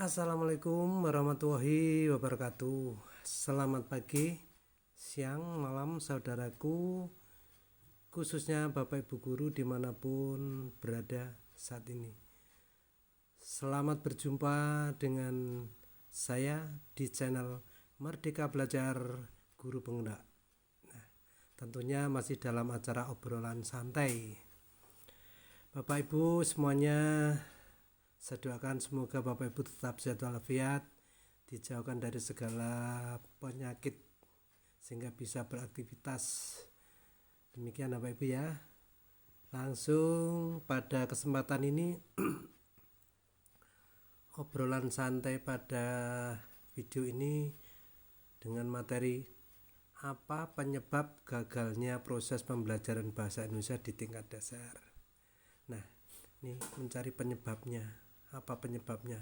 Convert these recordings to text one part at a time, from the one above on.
Assalamualaikum warahmatullahi wabarakatuh. Selamat pagi, siang, malam saudaraku, khususnya Bapak Ibu Guru dimanapun berada saat ini. Selamat berjumpa dengan saya di channel Merdeka Belajar Guru Penggerak. Tentunya masih dalam acara obrolan santai. Bapak Ibu semuanya, saya doakan semoga Bapak Ibu tetap sehat walafiat, dijauhkan dari segala penyakit sehingga bisa beraktivitas. Demikian Bapak Ibu ya. Langsung pada kesempatan ini obrolan santai pada video ini dengan materi apa penyebab gagalnya proses pembelajaran bahasa Indonesia di tingkat dasar. Nah, ini mencari penyebabnya. Apa penyebabnya?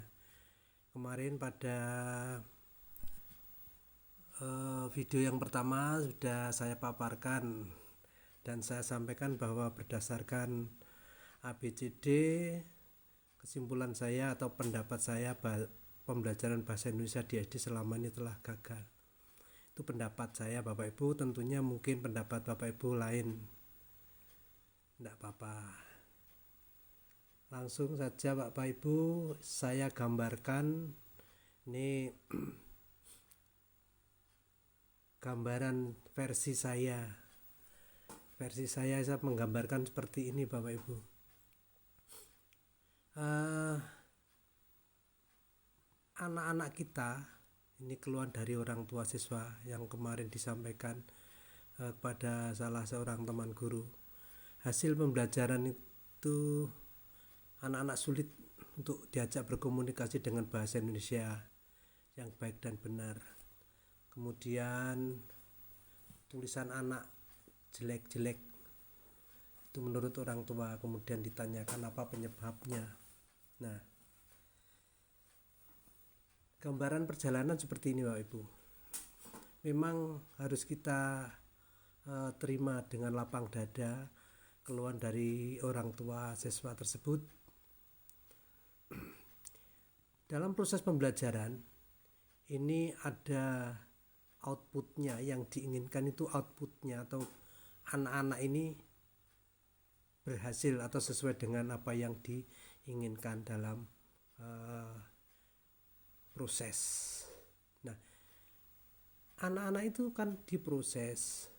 Kemarin pada video yang pertama sudah saya paparkan dan saya sampaikan bahwa berdasarkan ABCD, kesimpulan saya atau pendapat saya pembelajaran bahasa Indonesia di SD selama ini telah gagal. Itu pendapat saya Bapak Ibu, tentunya mungkin pendapat Bapak Ibu lain. Tidak apa-apa. Langsung saja Bapak Ibu, saya gambarkan ini gambaran versi saya. Versi saya menggambarkan seperti ini Bapak Ibu. Anak-anak kita ini keluar dari orang tua siswa yang kemarin disampaikan kepada salah seorang teman guru. Hasil pembelajaran itu anak-anak sulit untuk diajak berkomunikasi dengan bahasa Indonesia yang baik dan benar. Kemudian tulisan anak jelek-jelek itu menurut orang tua. Kemudian ditanyakan apa penyebabnya. Nah, gambaran perjalanan seperti ini Bapak Ibu. Memang harus kita terima dengan lapang dada keluhan dari orang tua siswa tersebut. Dalam proses pembelajaran ini ada outputnya, yang diinginkan itu outputnya atau anak-anak ini berhasil atau sesuai dengan apa yang diinginkan dalam proses. Nah, anak-anak itu kan diproses.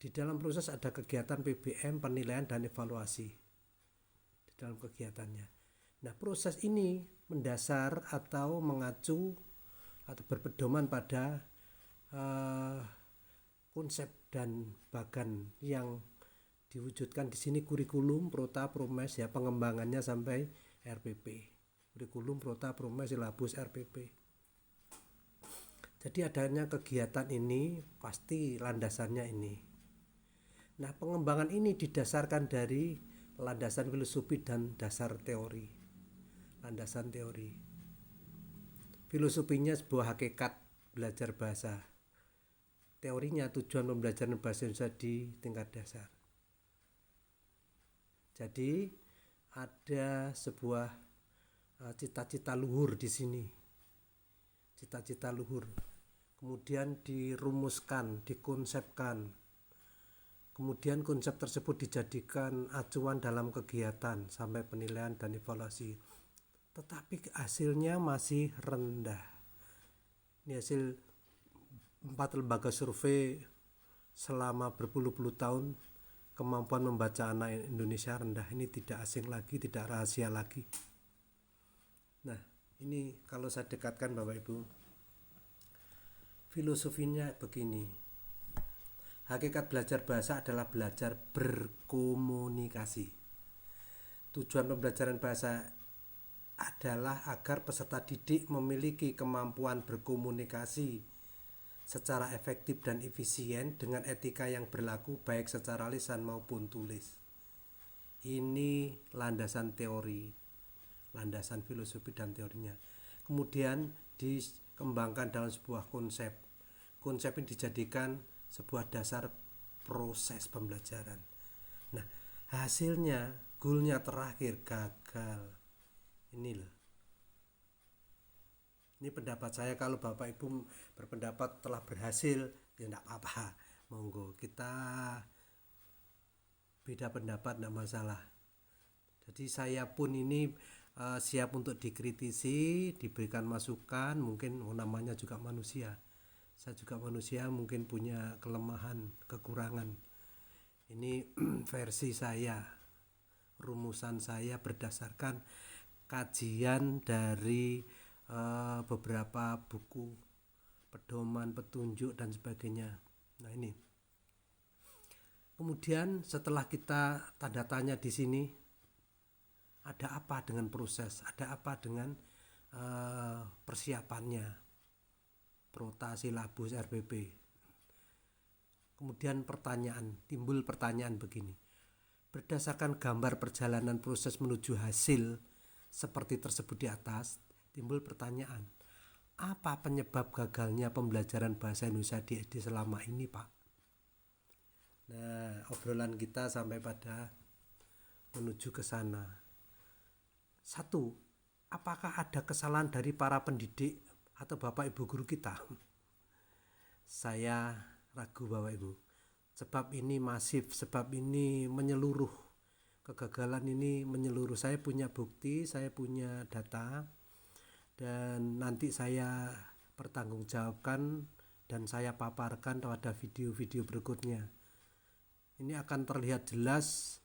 Di dalam proses ada kegiatan PBM, penilaian dan evaluasi di dalam kegiatannya. Nah, proses ini mendasar atau mengacu atau berpedoman pada konsep dan bagan yang diwujudkan di sini kurikulum, prota, promes ya, pengembangannya sampai RPP. Kurikulum, prota, promes, silabus, RPP. Jadi adanya kegiatan ini pasti landasannya ini. Nah, pengembangan ini didasarkan dari landasan filosofi dan dasar teori. Landasan teori. Filosofinya sebuah hakikat belajar bahasa. Teorinya tujuan pembelajaran bahasa Indonesia di tingkat dasar. Jadi ada sebuah cita-cita luhur di sini. Cita-cita luhur. Kemudian dirumuskan, dikonsepkan. Kemudian konsep tersebut dijadikan acuan dalam kegiatan sampai penilaian dan evaluasi. Tetapi hasilnya masih rendah. Ini hasil 4 lembaga survei selama berpuluh-puluh tahun, kemampuan membaca anak Indonesia rendah. Ini tidak asing lagi, tidak rahasia lagi. Nah, ini kalau saya dekatkan Bapak Ibu, filosofinya begini. Hakikat belajar bahasa adalah belajar berkomunikasi. Tujuan pembelajaran bahasa adalah agar peserta didik memiliki kemampuan berkomunikasi secara efektif dan efisien dengan etika yang berlaku baik secara lisan maupun tulis. Ini landasan teori, landasan filosofi dan teorinya. Kemudian dikembangkan dalam sebuah konsep. Konsep ini dijadikan sebuah dasar proses pembelajaran. Nah, hasilnya, goalnya terakhir gagal. Ini loh, Ini pendapat saya, kalau Bapak Ibu berpendapat telah berhasil ya enggak apa-apa. Monggo, kita beda pendapat enggak masalah. Jadi saya pun ini siap untuk dikritisi, diberikan masukan, mungkin namanya juga manusia. Saya juga manusia, mungkin punya kelemahan, kekurangan. Ini versi saya, rumusan saya berdasarkan kajian dari beberapa buku, pedoman, petunjuk dan sebagainya. Nah ini. Kemudian setelah kita tanda tanya di sini, ada apa dengan proses, ada apa dengan persiapannya, prota, silabus, RPP. Kemudian timbul pertanyaan begini. Berdasarkan gambar perjalanan proses menuju hasil seperti tersebut di atas, timbul pertanyaan, apa penyebab gagalnya pembelajaran bahasa Indonesia di SD selama ini, Pak? Nah, obrolan kita sampai pada menuju ke sana. 1. Apakah ada kesalahan dari para pendidik atau Bapak Ibu guru kita? Saya ragu, Bapak Ibu. Sebab ini masif, sebab ini menyeluruh. Kegagalan ini menyeluruh. Saya punya bukti, saya punya data, dan nanti saya pertanggungjawabkan dan saya paparkan pada video-video berikutnya. Ini akan terlihat jelas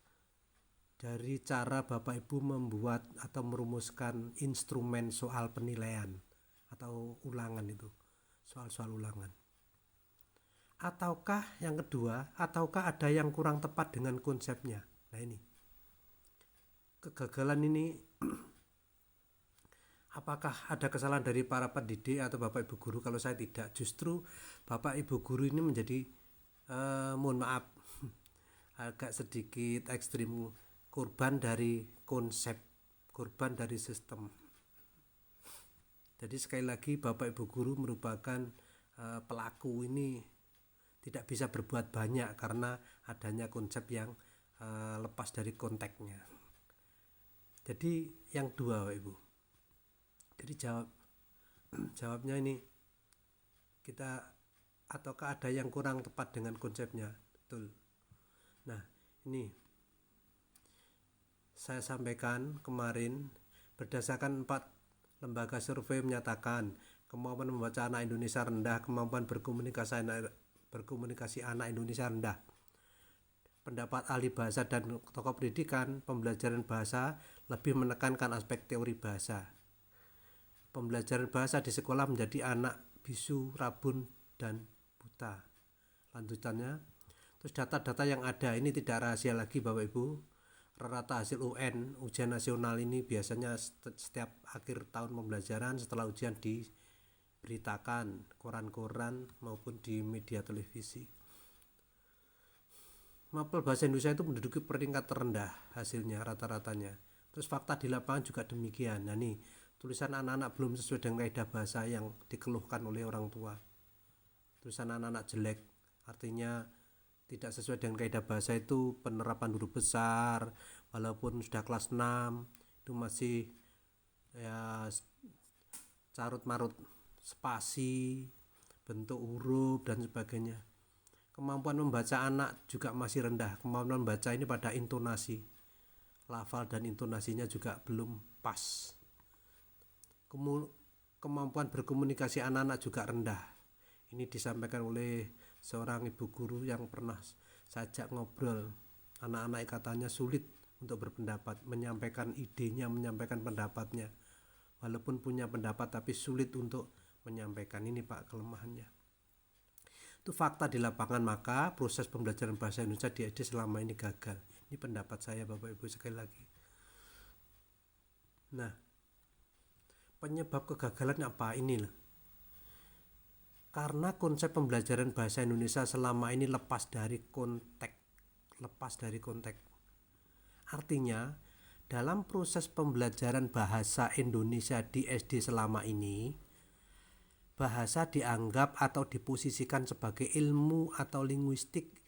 dari cara Bapak Ibu membuat atau merumuskan instrumen soal penilaian atau ulangan itu, soal-soal ulangan. Ataukah yang kedua, ataukah ada yang kurang tepat dengan konsepnya? Nah ini, kegagalan ini apakah ada kesalahan dari para pendidik atau Bapak Ibu guru? Kalau saya tidak, justru Bapak Ibu guru ini menjadi mohon maaf agak sedikit ekstrim, korban dari konsep, korban dari sistem. Jadi sekali lagi Bapak Ibu guru merupakan pelaku ini tidak bisa berbuat banyak karena adanya konsep yang lepas dari konteksnya. Jadi yang dua, Bapak Ibu. Jadi jawabnya ini, kita ataukah ada yang kurang tepat dengan konsepnya? Betul. Nah ini saya sampaikan kemarin, berdasarkan 4 lembaga survei menyatakan kemampuan membaca anak Indonesia rendah, kemampuan berkomunikasi anak Indonesia rendah. Pendapat ahli bahasa dan tokoh pendidikan, pembelajaran bahasa lebih menekankan aspek teori bahasa. Pembelajaran bahasa di sekolah menjadi anak bisu, rabun, dan buta. Lanjutannya, terus data-data yang ada ini tidak rahasia lagi Bapak Ibu. Rata hasil UN, ujian nasional ini biasanya setiap akhir tahun pembelajaran setelah ujian diberitakan koran-koran maupun di media televisi. Mapel bahasa Indonesia itu menduduki peringkat terendah hasilnya rata-ratanya. Terus fakta di lapangan juga demikian. Nah nih, tulisan anak-anak belum sesuai dengan kaidah bahasa yang dikeluhkan oleh orang tua. Tulisan anak-anak jelek, artinya tidak sesuai dengan kaidah bahasa itu penerapan huruf besar, walaupun sudah kelas 6 itu masih ya carut-marut spasi, bentuk huruf dan sebagainya. Kemampuan membaca anak juga masih rendah. Kemampuan membaca ini pada intonasi, lafal dan intonasinya juga belum pas. Kemampuan berkomunikasi anak-anak juga rendah. Ini disampaikan oleh seorang ibu guru yang pernah saya ajak ngobrol. Anak-anak katanya sulit untuk berpendapat, menyampaikan idenya, menyampaikan pendapatnya. Walaupun punya pendapat tapi sulit untuk menyampaikan. Ini Pak kelemahannya. Itu fakta di lapangan, maka proses pembelajaran bahasa Indonesia di SD selama ini gagal. Ini pendapat saya Bapak Ibu sekali lagi. Nah, penyebab kegagalan apa ini loh? Karena konsep pembelajaran bahasa Indonesia selama ini lepas dari konteks. Artinya, dalam proses pembelajaran bahasa Indonesia di SD selama ini, bahasa dianggap atau diposisikan sebagai ilmu atau linguistik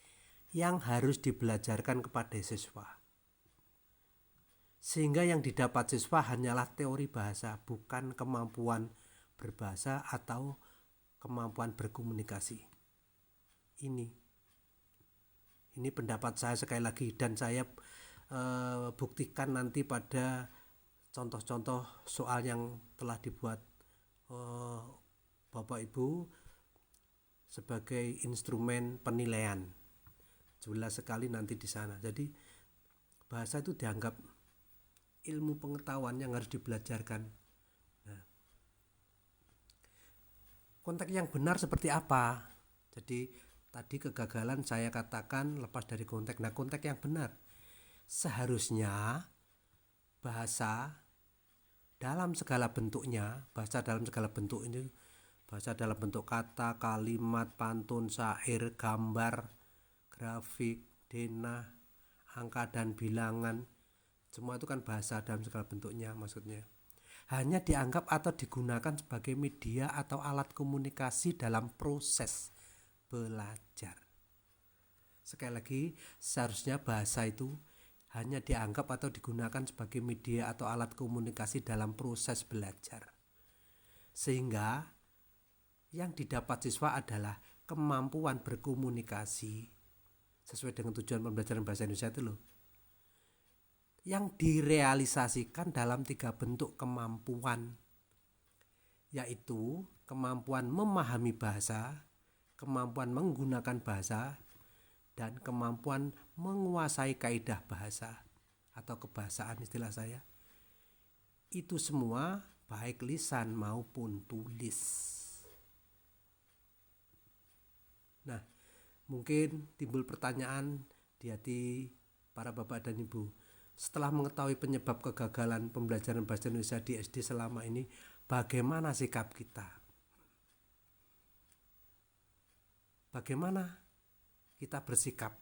yang harus dibelajarkan kepada siswa. Sehingga yang didapat siswa hanyalah teori bahasa, bukan kemampuan berbahasa atau kemampuan berkomunikasi. Ini pendapat saya sekali lagi, dan saya buktikan nanti pada contoh-contoh soal yang telah dibuat Bapak Ibu sebagai instrumen penilaian. Jelas sekali nanti di sana. Jadi bahasa itu dianggap ilmu pengetahuan yang harus dibelajarkan. Nah, konteks yang benar seperti apa? Jadi tadi kegagalan saya katakan lepas dari konteks. Nah, konteks yang benar seharusnya bahasa dalam segala bentuknya, bahasa dalam segala bentuk ini, bahasa dalam bentuk kata, kalimat, pantun, syair, gambar, grafik, denah, angka dan bilangan, semua itu kan bahasa dalam segala bentuknya maksudnya. Hanya dianggap atau digunakan sebagai media atau alat komunikasi dalam proses belajar. Sekali lagi, seharusnya bahasa itu hanya dianggap atau digunakan sebagai media atau alat komunikasi dalam proses belajar. Sehingga yang didapat siswa adalah kemampuan berkomunikasi sesuai dengan tujuan pembelajaran bahasa Indonesia itu loh, yang direalisasikan dalam 3 bentuk kemampuan, yaitu kemampuan memahami bahasa, kemampuan menggunakan bahasa, dan kemampuan menguasai kaidah bahasa atau kebahasaan istilah saya. Itu semua baik lisan maupun tulis. Nah, mungkin timbul pertanyaan di hati para bapak dan ibu. Setelah mengetahui penyebab kegagalan pembelajaran bahasa Indonesia di SD selama ini, bagaimana sikap kita? Bagaimana kita bersikap?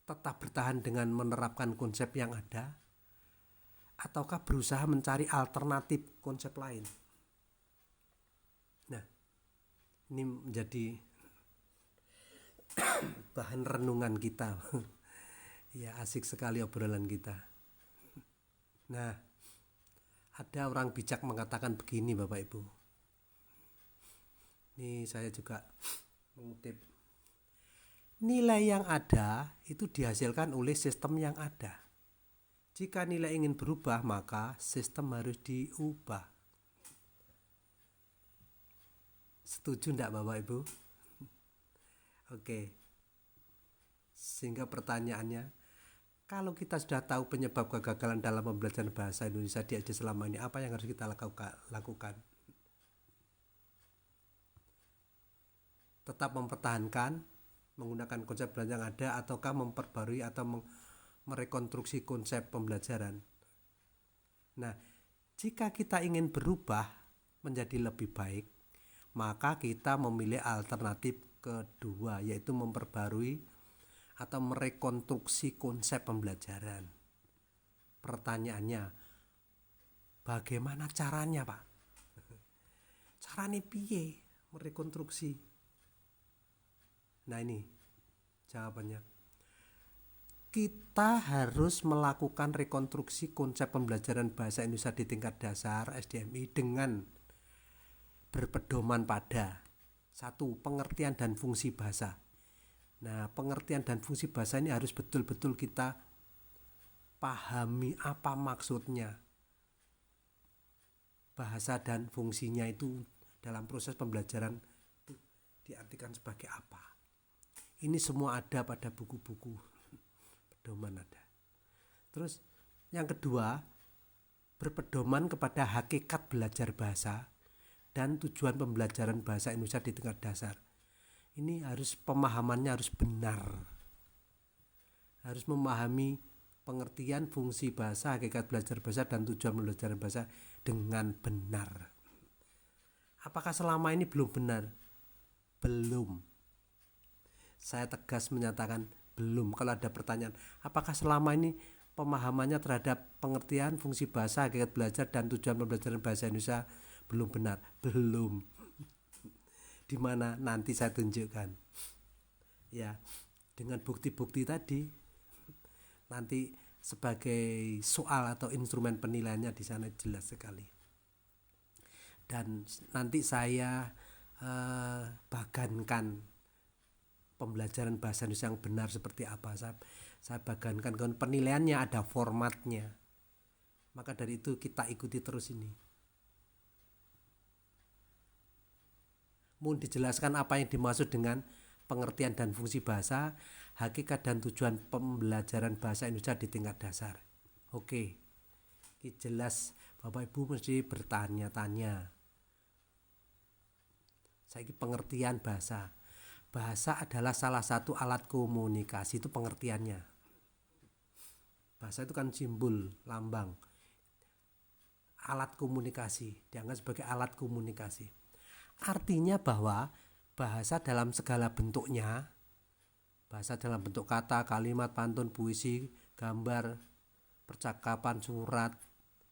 Tetap bertahan dengan menerapkan konsep yang ada, ataukah berusaha mencari alternatif konsep lain? Nah, ini menjadi bahan renungan kita. Ya, asik sekali obrolan kita. Nah, ada orang bijak mengatakan begini Bapak Ibu. Ini saya juga mengutip. Nilai yang ada itu dihasilkan oleh sistem yang ada. Jika nilai ingin berubah, maka sistem harus diubah. Setuju enggak Bapak Ibu? Oke. Sehingga pertanyaannya, kalau kita sudah tahu penyebab kegagalan dalam pembelajaran bahasa Indonesia di SD selama ini, apa yang harus kita lakukan? Tetap mempertahankan, menggunakan konsep belajar yang ada, ataukah memperbarui atau merekonstruksi konsep pembelajaran? Nah, jika kita ingin berubah menjadi lebih baik, maka kita memilih alternatif kedua, yaitu memperbarui atau merekonstruksi konsep pembelajaran. Pertanyaannya, bagaimana caranya Pak? Caranya piye merekonstruksi? Nah, ini jawabannya. Kita harus melakukan rekonstruksi konsep pembelajaran bahasa Indonesia di tingkat dasar SDMI dengan berpedoman pada 1. Pengertian dan fungsi bahasa. Nah, pengertian dan fungsi bahasa ini harus betul-betul kita pahami apa maksudnya. Bahasa dan fungsinya itu dalam proses pembelajaran itu diartikan sebagai apa. Ini semua ada pada buku-buku pedoman ada. Terus yang kedua, berpedoman kepada hakikat belajar bahasa dan tujuan pembelajaran bahasa Indonesia di tingkat dasar. Ini harus pemahamannya harus benar. Harus memahami pengertian fungsi bahasa, hakikat belajar bahasa dan tujuan pembelajaran bahasa dengan benar. Apakah selama ini belum benar? Belum. Saya tegas menyatakan belum. Kalau ada pertanyaan, apakah selama ini pemahamannya terhadap pengertian fungsi bahasa, hakikat belajar dan tujuan pembelajaran bahasa Indonesia belum benar? Belum. Di mana nanti saya tunjukkan. Ya, dengan bukti-bukti tadi nanti sebagai soal atau instrumen penilaiannya di sana jelas sekali. dan nanti saya bagankan pembelajaran bahasa Indonesia yang benar seperti apa. Saya bagankan, penilaiannya ada formatnya. Maka dari itu kita ikuti terus ini. Mau dijelaskan apa yang dimaksud dengan pengertian dan fungsi bahasa, hakikat dan tujuan pembelajaran bahasa Indonesia di tingkat dasar. Oke, ini jelas. Bapak Ibu mesti bertanya-tanya. Saya ini pengertian bahasa. Bahasa adalah salah satu alat komunikasi, itu pengertiannya. Bahasa itu kan simbol, lambang. Alat komunikasi, dianggap sebagai alat komunikasi. Artinya bahwa bahasa dalam segala bentuknya, bahasa dalam bentuk kata, kalimat, pantun, puisi, gambar, percakapan, surat,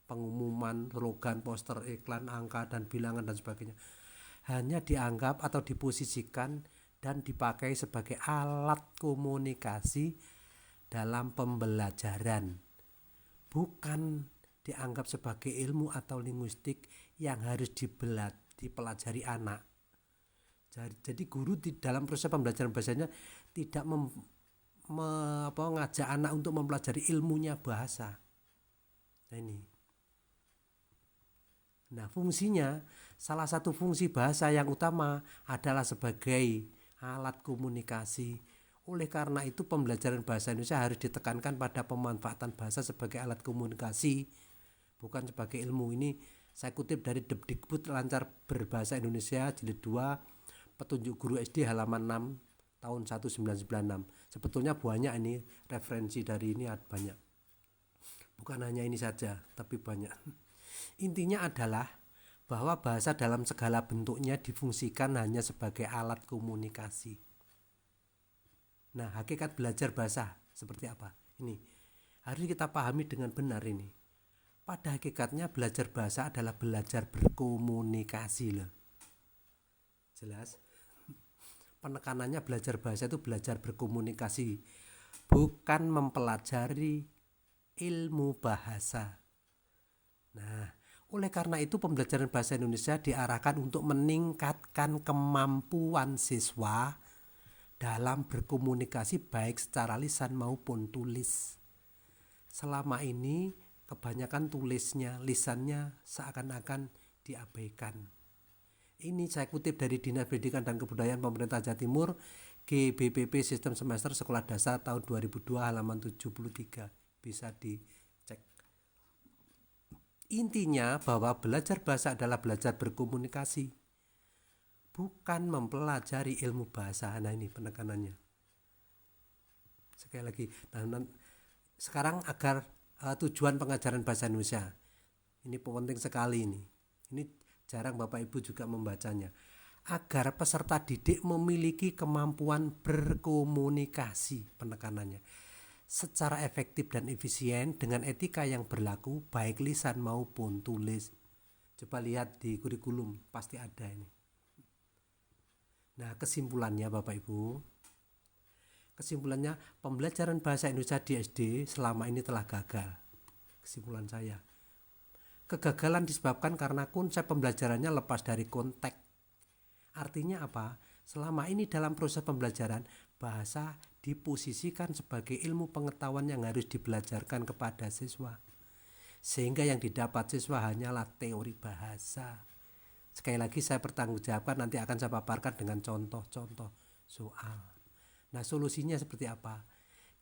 pengumuman, slogan, poster, iklan, angka, dan bilangan dan sebagainya, hanya dianggap atau diposisikan dan dipakai sebagai alat komunikasi dalam pembelajaran, bukan dianggap sebagai ilmu atau linguistik yang harus dipelajari anak. Jadi guru di dalam proses pembelajaran bahasanya tidak mengajak anak untuk mempelajari ilmunya bahasa. Nah, fungsinya, salah satu fungsi bahasa yang utama adalah sebagai alat komunikasi. Oleh karena itu pembelajaran bahasa Indonesia harus ditekankan pada pemanfaatan bahasa sebagai alat komunikasi, bukan sebagai ilmu. Ini saya kutip dari Depdikbud Lancar Berbahasa Indonesia Jilid 2, Petunjuk Guru SD halaman 6 tahun 1996. Sebetulnya banyak ini referensi dari ini, banyak. Bukan hanya ini saja, tapi banyak. Intinya adalah bahwa bahasa dalam segala bentuknya difungsikan hanya sebagai alat komunikasi. Nah, hakikat belajar bahasa seperti apa? Ini harus kita pahami dengan benar ini. Pada hakikatnya belajar bahasa adalah belajar berkomunikasi loh. Jelas? Penekanannya belajar bahasa itu belajar berkomunikasi, bukan mempelajari ilmu bahasa. Nah, oleh karena itu pembelajaran bahasa Indonesia diarahkan untuk meningkatkan kemampuan siswa dalam berkomunikasi baik secara lisan maupun tulis. Selama ini kebanyakan tulisnya, lisannya seakan-akan diabaikan. Ini saya kutip dari Dinas Pendidikan dan Kebudayaan Pemerintah Jawa Timur, GBPP Sistem Semester Sekolah Dasar tahun 2002 halaman 73. Bisa dicek. Intinya bahwa belajar bahasa adalah belajar berkomunikasi, bukan mempelajari ilmu bahasa. Nah, ini penekanannya. Sekali lagi, sekarang agar tujuan pengajaran bahasa Indonesia, ini penting sekali ini. Ini jarang Bapak Ibu juga membacanya. Agar peserta didik memiliki kemampuan berkomunikasi, penekanannya, secara efektif dan efisien dengan etika yang berlaku baik lisan maupun tulis. Coba lihat di kurikulum, pasti ada ini. Nah, kesimpulannya Bapak Ibu, pembelajaran bahasa Indonesia di SD selama ini telah gagal. Kesimpulan saya, kegagalan disebabkan karena konsep pembelajarannya lepas dari konteks. Artinya apa? Selama ini dalam proses pembelajaran, bahasa diposisikan sebagai ilmu pengetahuan yang harus dibelajarkan kepada siswa, sehingga yang didapat siswa hanyalah teori bahasa. Sekali lagi saya bertanggungjawabkan, nanti akan saya paparkan dengan contoh-contoh soal. Nah, solusinya seperti apa?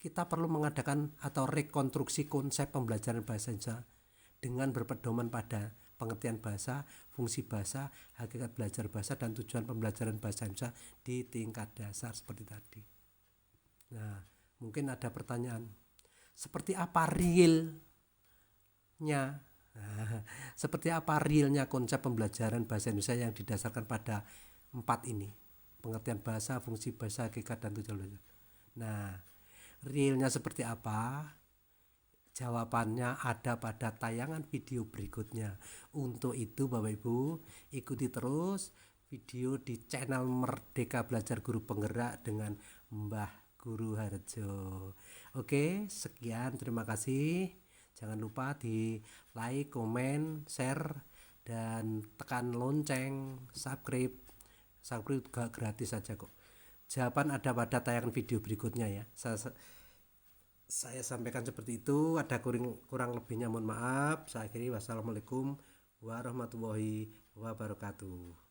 Kita perlu mengadakan atau rekonstruksi konsep pembelajaran bahasa Indonesia dengan berpedoman pada pengertian bahasa, fungsi bahasa, hakikat belajar bahasa, dan tujuan pembelajaran bahasa Indonesia di tingkat dasar seperti tadi. Nah, mungkin ada pertanyaan, seperti apa realnya? Seperti apa realnya konsep pembelajaran bahasa Indonesia yang didasarkan pada 4 ini, pengertian bahasa, fungsi bahasa, hakikat, dan tujuan belajar. Nah, realnya seperti apa? Jawabannya ada pada tayangan video berikutnya. Untuk itu Bapak Ibu, ikuti terus video di channel Merdeka Belajar Guru Penggerak dengan Mbah Guru Harjo. Oke, sekian, terima kasih. Jangan lupa di like, komen, share, dan tekan lonceng, subscribe juga gratis saja kok. Jawaban ada pada tayangan video berikutnya ya. Saya sampaikan seperti itu. Ada kurang lebihnya mohon maaf. Saya akhiri, wassalamualaikum warahmatullahi wabarakatuh.